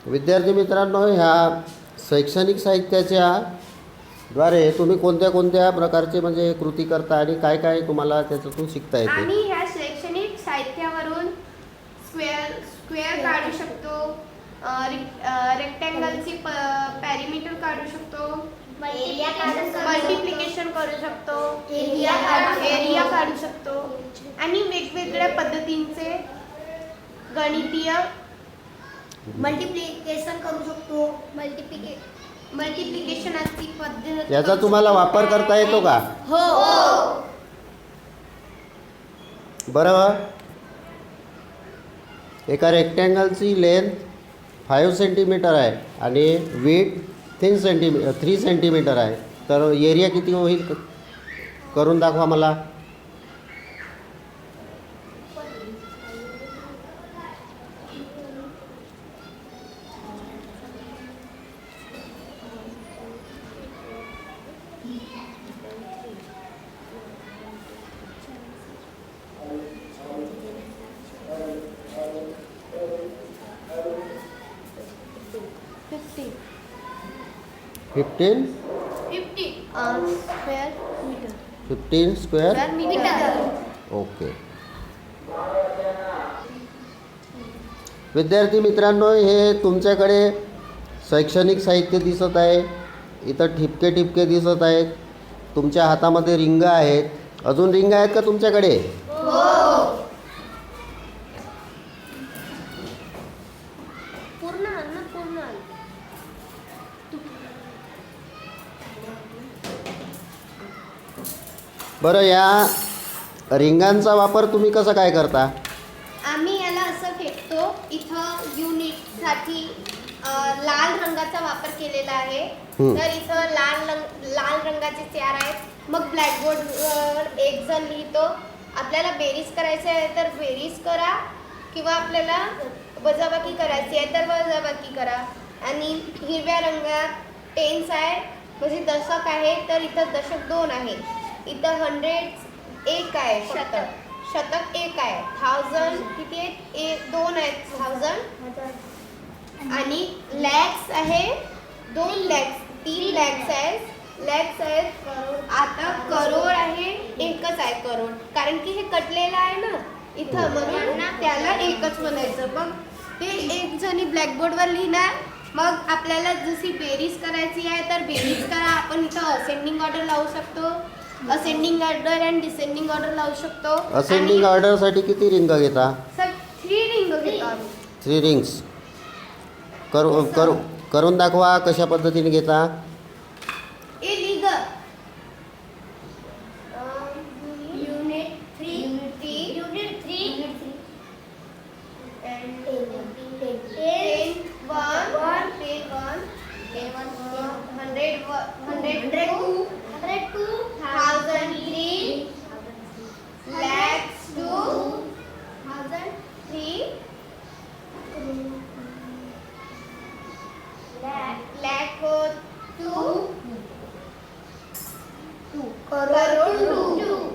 विद्यार्थी मित्रांनो, ह्या शैक्षणिक साहित्याच्या द्वारे तुम्ही कोणत्या कोणत्या प्रकारचे म्हणजे कृती करता आणि काय काय तुम्हाला त्याच्यातून शिकता येते? आम्ही ह्या शैक्षणिक साहित्यावरून स्क्वेअर काढू शकतो, रेक्टँगलची पॅरिमीटर काढू शकतो, मल्टिप्लिकेशन करू शकतो, एरिया काढू शकतो आणि वेगवेगळ्या पद्धतींचे गणितीय मल्टिप्लिकेशन करू शकतो. मल्टिप्लिकेशनची पद्धत याचा तुम्हाला वापर करता येतो का? हो. बरं, एका रेक्टँगलची लेंथ 5 सेंटीमीटर आहे आणि विड्थ 3 सेंटीमीटर आहे, तर एरिया किती होईल करून दाखवा मला. Fifteen square metre. ओके. विद्यार्थी मित्रांनो, हे तुमच्याकडे शैक्षणिक साहित्य दिसत आहे. इथं ठिपके ठिपके दिसत आहेत. तुमच्या हातामध्ये रिंग आहेत. अजून रिंग आहेत का तुमच्याकडे? बरं, या रिंगांचा वापर तुम्ही कसं काय करता? आम्ही याला असं फेकतो. इथं युनिटसाठी लाल रंगाचा वापर केलेला आहे. तर इथं लाल रंगाचे 4 आहेत. मग ब्लॅकबोर्डवर एक जण लिहितो. आपल्याला बेरीज करायची आहे तर बेरीज करा, किंवा आपल्याला वजाबाकी करायची आहे तर वजाबाकी करा. आणि हिरव्या रंगात टेन्स आहे, म्हणजे दशक आहे, तर इथं दशक 2 आहे. इथं 100 1 आहे, शतक 1 आहे. 1000 किती आहेत? 2 आहेत 1000. आणि लॅक्स आहे 2 लॅक्स, 3 लॅक्स आहेत. आता करोड आहे, एकच आहे करोड, कारण की हे कटलेलं आहे ना इथं, म्हणून त्याला एकच म्हणायचं. मग ते एक जणी ब्लॅकबोर्डवर लिहिणार. मग आपल्याला जशी बेरीज करायची आहे तर बेरीज करा. आपण इथं असेंडिंग ऑर्डर लावू शकतो, ascending order and descending order लावू शकतो. असेंडिंग ऑर्डरसाठी किती रिंग घेता? सर 3 रिंग घेतो आम्ही. 3 रिंग्स करून दाखवा कशा पद्धतीने घेता. करोड 2